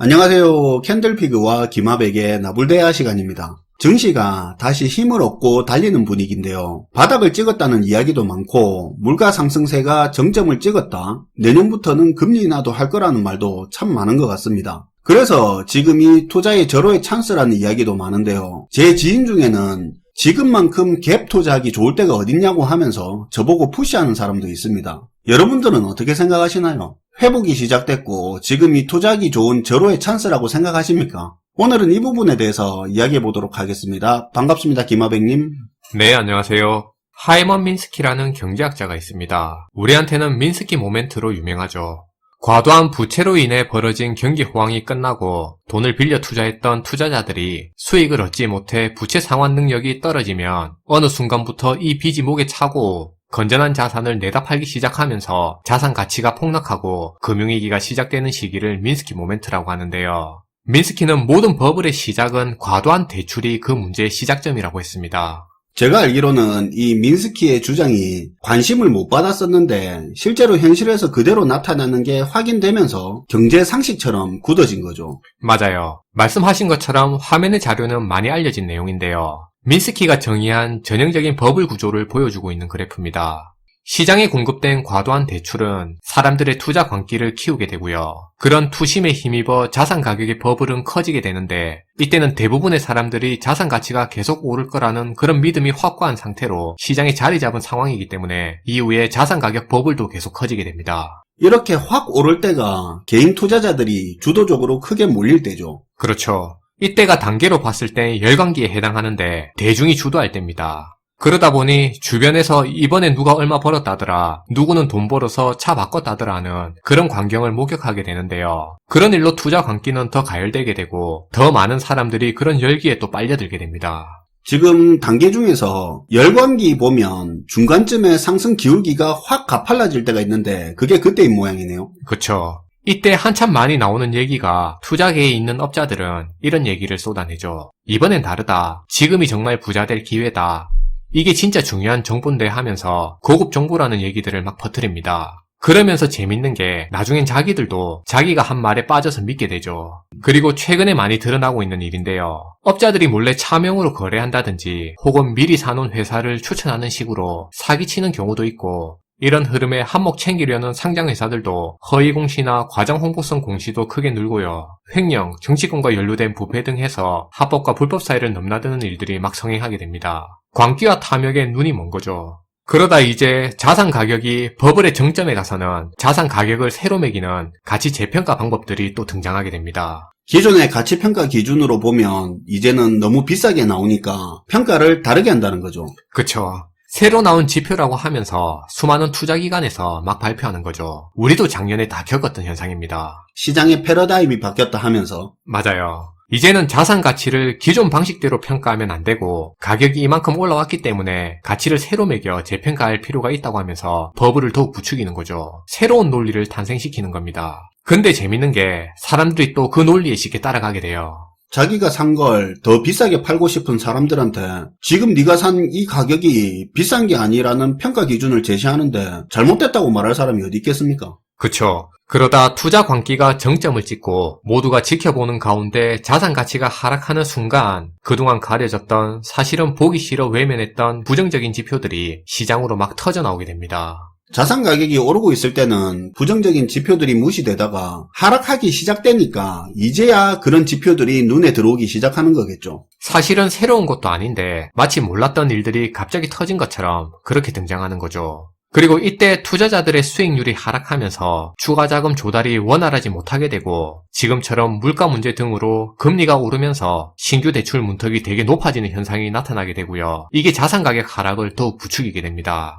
안녕하세요. 캔들피그와 기마백의 나불대야 시간입니다. 증시가 다시 힘을 얻고 달리는 분위기인데요. 바닥을 찍었다는 이야기도 많고 물가 상승세가 정점을 찍었다. 내년부터는 금리 인하도 할 거라는 말도 참 많은 것 같습니다. 그래서 지금이 투자의 절호의 찬스라는 이야기도 많은데요. 제 지인 중에는 지금만큼 갭 투자하기 좋을 때가 어딨냐고 하면서 저보고 푸시하는 사람도 있습니다. 여러분들은 어떻게 생각하시나요? 회복이 시작됐고 지금이 투자하기 좋은 절호의 찬스라고 생각하십니까? 오늘은 이 부분에 대해서 이야기해 보도록 하겠습니다. 반갑습니다. 김하백님. 네, 안녕하세요. 하이먼 민스키라는 경제학자가 있습니다. 우리한테는 민스키 모멘트로 유명하죠. 과도한 부채로 인해 벌어진 경기 호황이 끝나고 돈을 빌려 투자했던 투자자들이 수익을 얻지 못해 부채 상환 능력이 떨어지면 어느 순간부터 이 빚이 목에 차고 건전한 자산을 내다 팔기 시작하면서 자산 가치가 폭락하고 금융위기가 시작되는 시기를 민스키 모멘트라고 하는데요. 민스키는 모든 버블의 시작은 과도한 대출이 그 문제의 시작점이라고 했습니다. 제가 알기로는 이 민스키의 주장이 관심을 못 받았었는데 실제로 현실에서 그대로 나타나는 게 확인되면서 경제 상식처럼 굳어진 거죠. 맞아요. 말씀하신 것처럼 화면의 자료는 많이 알려진 내용인데요. 민스키가 정의한 전형적인 버블 구조를 보여주고 있는 그래프입니다. 시장에 공급된 과도한 대출은 사람들의 투자 광기를 키우게 되고요. 그런 투심에 힘입어 자산 가격의 버블은 커지게 되는데 이때는 대부분의 사람들이 자산 가치가 계속 오를 거라는 그런 믿음이 확고한 상태로 시장에 자리 잡은 상황이기 때문에 이후에 자산 가격 버블도 계속 커지게 됩니다. 이렇게 확 오를 때가 개인 투자자들이 주도적으로 크게 몰릴 때죠. 그렇죠. 이때가 단계로 봤을 때 열광기에 해당하는데 대중이 주도할 때입니다. 그러다 보니 주변에서 이번에 누가 얼마 벌었다더라, 누구는 돈 벌어서 차 바꿨다더라 하는 그런 광경을 목격하게 되는데요. 그런 일로 투자 광기는 더 가열되게 되고 더 많은 사람들이 그런 열기에 또 빨려들게 됩니다. 지금 단계 중에서 열광기 보면 중간쯤에 상승 기울기가 확 가팔라질 때가 있는데 그게 그때인 모양이네요. 그쵸. 이때 한참 많이 나오는 얘기가 투자계에 있는 업자들은 이런 얘기를 쏟아내죠. 이번엔 다르다. 지금이 정말 부자 될 기회다. 이게 진짜 중요한 정보인데 하면서 고급 정보라는 얘기들을 막 퍼뜨립니다. 그러면서 재밌는 게 나중엔 자기들도 자기가 한 말에 빠져서 믿게 되죠. 그리고 최근에 많이 드러나고 있는 일인데요. 업자들이 몰래 차명으로 거래한다든지 혹은 미리 사놓은 회사를 추천하는 식으로 사기치는 경우도 있고 이런 흐름에 한몫 챙기려는 상장회사들도 허위공시나 과장홍보성 공시도 크게 늘고요. 횡령, 정치권과 연루된 부패 등 해서 합법과 불법 사이를 넘나드는 일들이 막 성행하게 됩니다. 광기와 탐욕에 눈이 먼 거죠. 그러다 이제 자산 가격이 버블의 정점에 가서는 자산 가격을 새로 매기는 가치 재평가 방법들이 또 등장하게 됩니다. 기존의 가치평가 기준으로 보면 이제는 너무 비싸게 나오니까 평가를 다르게 한다는 거죠. 그쵸. 새로 나온 지표라고 하면서 수많은 투자기관에서 막 발표하는 거죠. 우리도 작년에 다 겪었던 현상입니다. 시장의 패러다임이 바뀌었다 하면서. 맞아요. 이제는 자산 가치를 기존 방식대로 평가하면 안 되고 가격이 이만큼 올라왔기 때문에 가치를 새로 매겨 재평가할 필요가 있다고 하면서 버블을 더욱 부추기는 거죠. 새로운 논리를 탄생시키는 겁니다. 근데 재밌는 게 사람들이 또 그 논리에 쉽게 따라가게 돼요. 자기가 산 걸 더 비싸게 팔고 싶은 사람들한테 지금 네가 산 이 가격이 비싼 게 아니라는 평가 기준을 제시하는데 잘못됐다고 말할 사람이 어디 있겠습니까? 그쵸. 그러다 투자 광기가 정점을 찍고 모두가 지켜보는 가운데 자산 가치가 하락하는 순간 그동안 가려졌던 사실은 보기 싫어 외면했던 부정적인 지표들이 시장으로 막 터져 나오게 됩니다. 자산 가격이 오르고 있을 때는 부정적인 지표들이 무시되다가 하락하기 시작되니까 이제야 그런 지표들이 눈에 들어오기 시작하는 거겠죠. 사실은 새로운 것도 아닌데 마치 몰랐던 일들이 갑자기 터진 것처럼 그렇게 등장하는 거죠. 그리고 이때 투자자들의 수익률이 하락하면서 추가 자금 조달이 원활하지 못하게 되고 지금처럼 물가 문제 등으로 금리가 오르면서 신규 대출 문턱이 되게 높아지는 현상이 나타나게 되고요. 이게 자산 가격 하락을 더욱 부추기게 됩니다.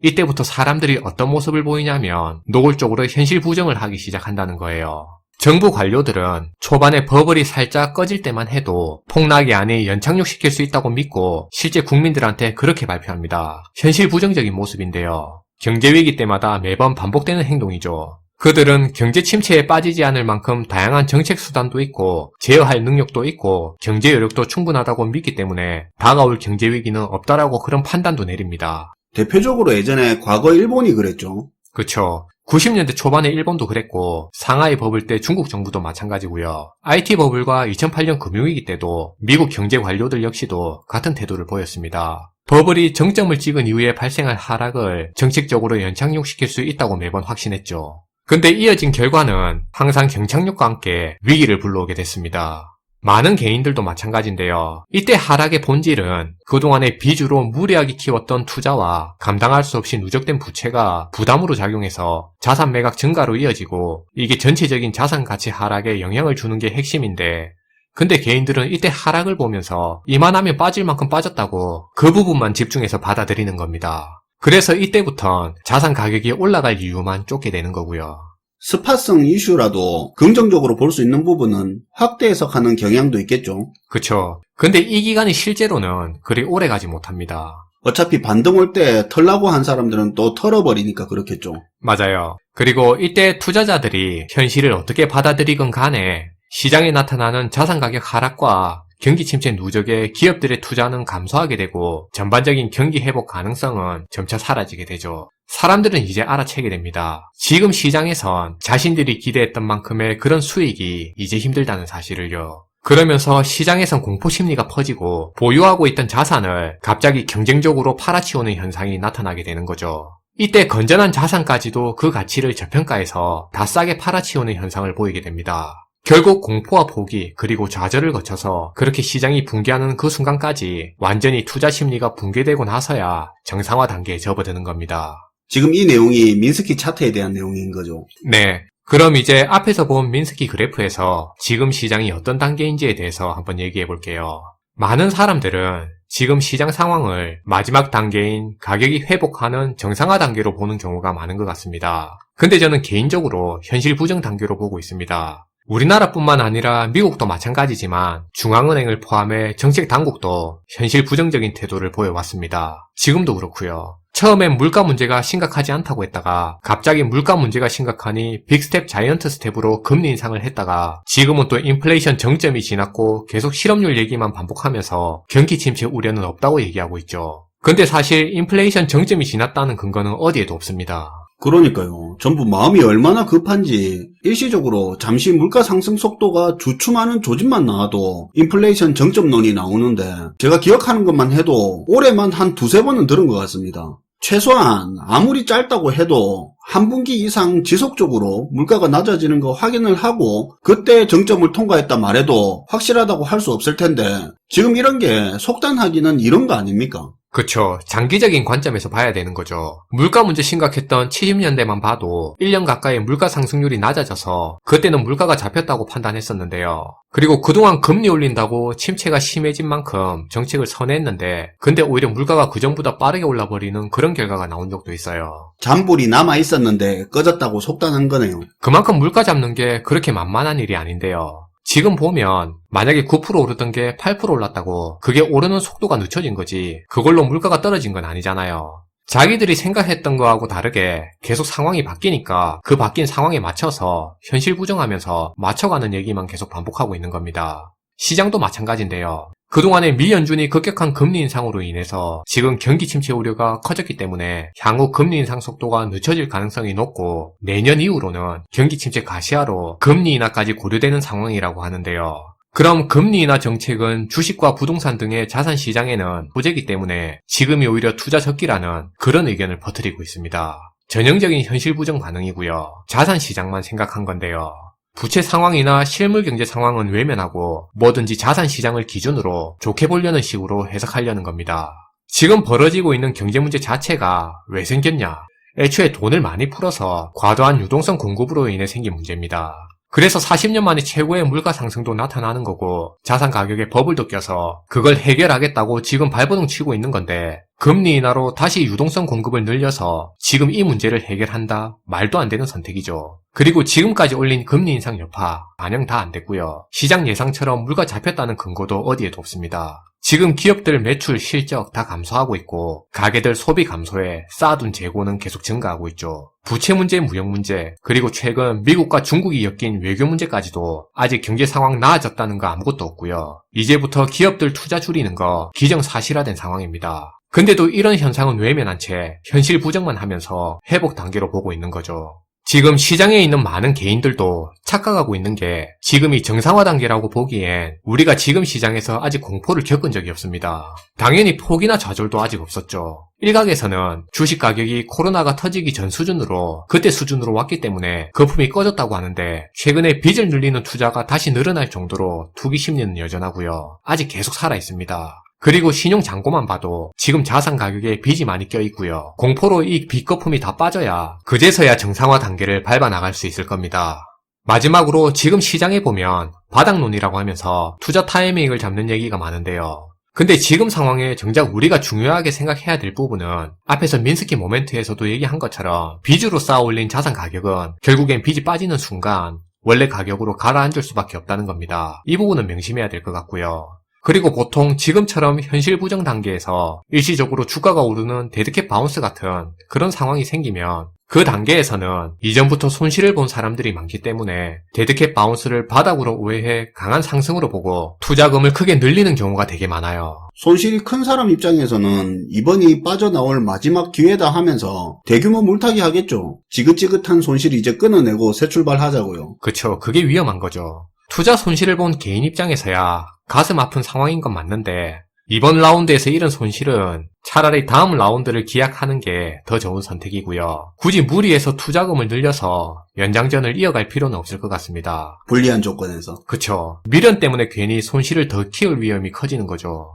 이때부터 사람들이 어떤 모습을 보이냐면 노골적으로 현실 부정을 하기 시작한다는 거예요. 정부 관료들은 초반에 버블이 살짝 꺼질 때만 해도 폭락이 안에 연착륙시킬 수 있다고 믿고 실제 국민들한테 그렇게 발표합니다. 현실 부정적인 모습인데요. 경제위기 때마다 매번 반복되는 행동이죠. 그들은 경제 침체에 빠지지 않을 만큼 다양한 정책 수단도 있고 제어할 능력도 있고 경제 여력도 충분하다고 믿기 때문에 다가올 경제위기는 없다라고 그런 판단도 내립니다. 대표적으로 예전에 과거 일본이 그랬죠. 그쵸. 90년대 초반에 일본도 그랬고 상하이 버블 때 중국 정부도 마찬가지고요. IT 버블과 2008년 금융위기 때도 미국 경제 관료들 역시도 같은 태도를 보였습니다. 버블이 정점을 찍은 이후에 발생할 하락을 정책적으로 연착륙시킬 수 있다고 매번 확신했죠. 근데 이어진 결과는 항상 경착륙과 함께 위기를 불러오게 됐습니다. 많은 개인들도 마찬가지인데요. 이때 하락의 본질은 그동안의 빚으로 무리하게 키웠던 투자와 감당할 수 없이 누적된 부채가 부담으로 작용해서 자산 매각 증가로 이어지고 이게 전체적인 자산 가치 하락에 영향을 주는 게 핵심인데 근데 개인들은 이때 하락을 보면서 이만하면 빠질 만큼 빠졌다고 그 부분만 집중해서 받아들이는 겁니다. 그래서 이때부턴 자산 가격이 올라갈 이유만 쫓게 되는 거고요. 스팟성 이슈라도 긍정적으로 볼 수 있는 부분은 확대 해석하는 경향도 있겠죠. 그쵸. 근데 이 기간이 실제로는 그리 오래 가지 못합니다. 어차피 반등 올 때 털라고 한 사람들은 또 털어버리니까 그렇겠죠. 맞아요. 그리고 이때 투자자들이 현실을 어떻게 받아들이건 간에 시장에 나타나는 자산 가격 하락과 경기 침체 누적에 기업들의 투자는 감소하게 되고 전반적인 경기 회복 가능성은 점차 사라지게 되죠. 사람들은 이제 알아채게 됩니다. 지금 시장에선 자신들이 기대했던 만큼의 그런 수익이 이제 힘들다는 사실을요. 그러면서 시장에선 공포심리가 퍼지고 보유하고 있던 자산을 갑자기 경쟁적으로 팔아치우는 현상이 나타나게 되는 거죠. 이때 건전한 자산까지도 그 가치를 저평가해서 다 싸게 팔아치우는 현상을 보이게 됩니다. 결국 공포와 포기 그리고 좌절을 거쳐서 그렇게 시장이 붕괴하는 그 순간까지 완전히 투자 심리가 붕괴되고 나서야 정상화 단계에 접어드는 겁니다. 지금 이 내용이 민스키 차트에 대한 내용인 거죠. 네. 그럼 이제 앞에서 본 민스키 그래프에서 지금 시장이 어떤 단계인지에 대해서 한번 얘기해 볼게요. 많은 사람들은 지금 시장 상황을 마지막 단계인 가격이 회복하는 정상화 단계로 보는 경우가 많은 것 같습니다. 근데 저는 개인적으로 현실 부정 단계로 보고 있습니다. 우리나라뿐만 아니라 미국도 마찬가지지만 중앙은행을 포함해 정책 당국도 현실 부정적인 태도를 보여왔습니다. 지금도 그렇고요. 처음엔 물가 문제가 심각하지 않다고 했다가 갑자기 물가 문제가 심각하니 빅스텝 자이언트 스텝으로 금리 인상을 했다가 지금은 또 인플레이션 정점이 지났고 계속 실업률 얘기만 반복하면서 경기 침체 우려는 없다고 얘기하고 있죠. 근데 사실 인플레이션 정점이 지났다는 근거는 어디에도 없습니다. 그러니까요. 전부 마음이 얼마나 급한지 일시적으로 잠시 물가 상승 속도가 주춤하는 조짐만 나와도 인플레이션 정점론이 나오는데 제가 기억하는 것만 해도 올해만 한 두세 번은 들은 것 같습니다. 최소한 아무리 짧다고 해도 한 분기 이상 지속적으로 물가가 낮아지는 거 확인을 하고 그때 정점을 통과했다 말해도 확실하다고 할 수 없을 텐데 지금 이런 게 속단하기는 이런 거 아닙니까? 그쵸. 장기적인 관점에서 봐야 되는 거죠. 물가 문제 심각했던 70년대만 봐도 1년 가까이 물가 상승률이 낮아져서 그때는 물가가 잡혔다고 판단했었는데요. 그리고 그동안 금리 올린다고 침체가 심해진 만큼 정책을 선회했는데 근데 오히려 물가가 그전보다 빠르게 올라버리는 그런 결과가 나온 적도 있어요. 잔불이 남아있었는데 꺼졌다고 속단한 거네요. 그만큼 물가 잡는 게 그렇게 만만한 일이 아닌데요. 지금 보면 만약에 9% 오르던 게 8% 올랐다고 그게 오르는 속도가 늦춰진 거지 그걸로 물가가 떨어진 건 아니잖아요. 자기들이 생각했던 거하고 다르게 계속 상황이 바뀌니까 그 바뀐 상황에 맞춰서 현실 부정하면서 맞춰가는 얘기만 계속 반복하고 있는 겁니다. 시장도 마찬가지인데요. 그동안에 미 연준이 급격한 금리 인상으로 인해서 지금 경기 침체 우려가 커졌기 때문에 향후 금리 인상 속도가 늦춰질 가능성이 높고 내년 이후로는 경기 침체 가시화로 금리 인하까지 고려되는 상황이라고 하는데요. 그럼 금리 인하 정책은 주식과 부동산 등의 자산 시장에는 호재이기 때문에 지금이 오히려 투자 적기라는 그런 의견을 퍼뜨리고 있습니다. 전형적인 현실 부정 반응이고요. 자산 시장만 생각한 건데요. 부채 상황이나 실물 경제 상황은 외면하고 뭐든지 자산 시장을 기준으로 좋게 보려는 식으로 해석하려는 겁니다. 지금 벌어지고 있는 경제 문제 자체가 왜 생겼냐? 애초에 돈을 많이 풀어서 과도한 유동성 공급으로 인해 생긴 문제입니다. 그래서 40년 만에 최고의 물가 상승도 나타나는 거고 자산 가격에 버블도 껴서 그걸 해결하겠다고 지금 발버둥 치고 있는 건데 금리 인하로 다시 유동성 공급을 늘려서 지금 이 문제를 해결한다? 말도 안 되는 선택이죠. 그리고 지금까지 올린 금리 인상 여파 반영 다 안 됐고요. 시장 예상처럼 물가 잡혔다는 근거도 어디에도 없습니다. 지금 기업들 매출, 실적 다 감소하고 있고 가게들 소비 감소에 쌓아둔 재고는 계속 증가하고 있죠. 부채 문제, 무역 문제, 그리고 최근 미국과 중국이 엮인 외교 문제까지도 아직 경제 상황 나아졌다는 거 아무것도 없고요. 이제부터 기업들 투자 줄이는 거 기정사실화된 상황입니다. 근데도 이런 현상은 외면한 채 현실 부정만 하면서 회복 단계로 보고 있는 거죠. 지금 시장에 있는 많은 개인들도 착각하고 있는 게 지금이 정상화 단계라고 보기엔 우리가 지금 시장에서 아직 공포를 겪은 적이 없습니다. 당연히 폭이나 좌절도 아직 없었죠. 일각에서는 주식 가격이 코로나가 터지기 전 수준으로 그때 수준으로 왔기 때문에 거품이 꺼졌다고 하는데 최근에 빚을 늘리는 투자가 다시 늘어날 정도로 투기 심리는 여전하고요. 아직 계속 살아있습니다. 그리고 신용 잔고만 봐도 지금 자산 가격에 빚이 많이 껴있고요. 공포로 이 빚 거품이 다 빠져야 그제서야 정상화 단계를 밟아 나갈 수 있을 겁니다. 마지막으로 지금 시장에 보면 바닥론이라고 하면서 투자 타이밍을 잡는 얘기가 많은데요. 근데 지금 상황에 정작 우리가 중요하게 생각해야 될 부분은 앞에서 민스키 모멘트에서도 얘기한 것처럼 빚으로 쌓아 올린 자산 가격은 결국엔 빚이 빠지는 순간 원래 가격으로 가라앉을 수밖에 없다는 겁니다. 이 부분은 명심해야 될 것 같고요. 그리고 보통 지금처럼 현실 부정 단계에서 일시적으로 주가가 오르는 데드캣 바운스 같은 그런 상황이 생기면 그 단계에서는 이전부터 손실을 본 사람들이 많기 때문에 데드캣 바운스를 바닥으로 오해해 강한 상승으로 보고 투자금을 크게 늘리는 경우가 되게 많아요. 손실이 큰 사람 입장에서는 이번이 빠져나올 마지막 기회다 하면서 대규모 물타기 하겠죠. 지긋지긋한 손실 이제 끊어내고 새 출발하자고요. 그쵸, 그게 위험한 거죠. 투자 손실을 본 개인 입장에서야 가슴 아픈 상황인 건 맞는데 이번 라운드에서 이런 손실은 차라리 다음 라운드를 기약하는 게 더 좋은 선택이고요. 굳이 무리해서 투자금을 늘려서 연장전을 이어갈 필요는 없을 것 같습니다. 불리한 조건에서. 그쵸. 미련 때문에 괜히 손실을 더 키울 위험이 커지는 거죠.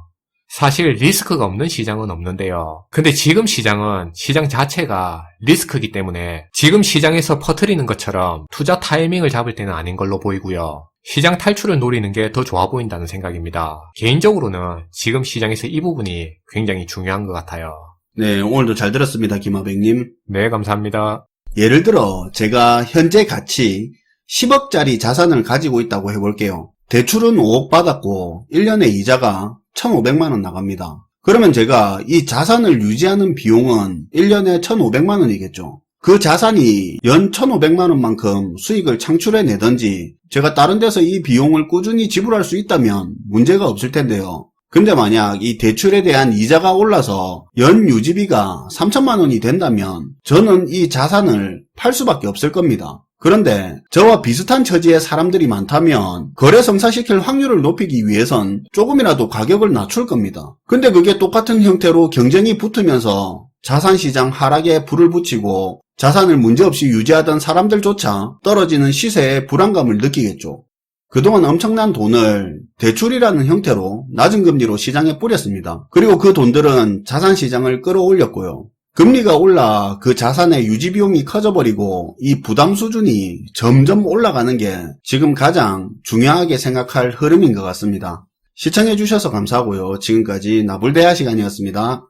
사실 리스크가 없는 시장은 없는데요. 근데 지금 시장은 시장 자체가 리스크이기 때문에 지금 시장에서 퍼뜨리는 것처럼 투자 타이밍을 잡을 때는 아닌 걸로 보이고요. 시장 탈출을 노리는 게 더 좋아 보인다는 생각입니다. 개인적으로는 지금 시장에서 이 부분이 굉장히 중요한 것 같아요. 네, 오늘도 잘 들었습니다, 김하백님. 네, 감사합니다. 예를 들어 제가 현재 가치 10억짜리 자산을 가지고 있다고 해볼게요. 대출은 5억 받았고 1년에 이자가 1,500만원 나갑니다. 그러면 제가 이 자산을 유지하는 비용은 1년에 1,500만원이겠죠. 그 자산이 연 1,500만원만큼 수익을 창출해내든지 제가 다른 데서 이 비용을 꾸준히 지불할 수 있다면 문제가 없을 텐데요. 근데 만약 이 대출에 대한 이자가 올라서 연 유지비가 3천만원이 된다면 저는 이 자산을 팔 수밖에 없을 겁니다. 그런데 저와 비슷한 처지의 사람들이 많다면 거래 성사시킬 확률을 높이기 위해선 조금이라도 가격을 낮출 겁니다. 근데 그게 똑같은 형태로 경쟁이 붙으면서 자산시장 하락에 불을 붙이고 자산을 문제없이 유지하던 사람들조차 떨어지는 시세에 불안감을 느끼겠죠. 그동안 엄청난 돈을 대출이라는 형태로 낮은 금리로 시장에 뿌렸습니다. 그리고 그 돈들은 자산시장을 끌어올렸고요. 금리가 올라 그 자산의 유지비용이 커져버리고 이 부담 수준이 점점 올라가는 게 지금 가장 중요하게 생각할 흐름인 것 같습니다. 시청해주셔서 감사하고요. 지금까지 나불대야 시간이었습니다.